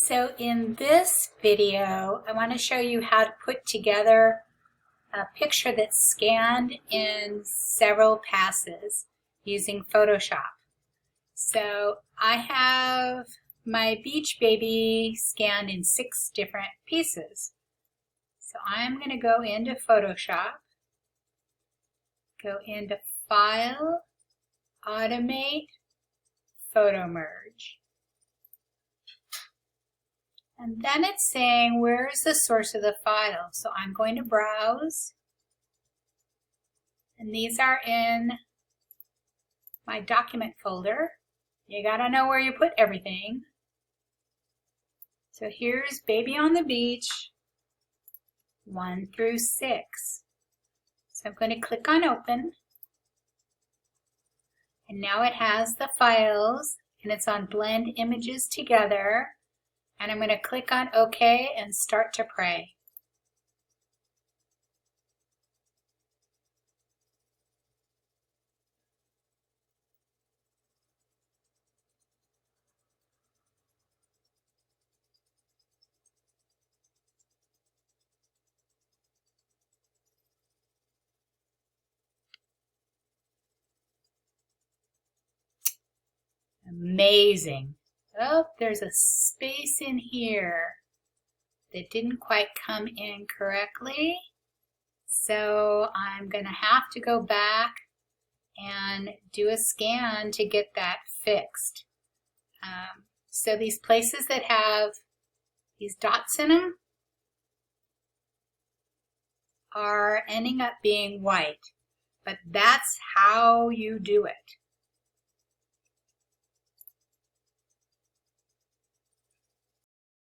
So in this video, I want to show you how to put together a picture that's scanned in several passes using Photoshop. So I have my beach baby scanned in 6 different pieces. So I'm going to go into Photoshop, go into File, Automate, Photomerge. And then it's saying, where's the source of the file? So I'm going to browse. And these are in my document folder. You gotta know where you put everything. So here's Baby on the Beach, 1 through 6. So I'm going to click on Open. And now it has the files, and it's on Blend Images Together. And I'm going to click on OK and start to pray. Amazing. Oh, there's a space in here that didn't quite come in correctly. So I'm going to have to go back and do a scan to get that fixed. So these places that have these dots in them are ending up being white, but that's how you do it.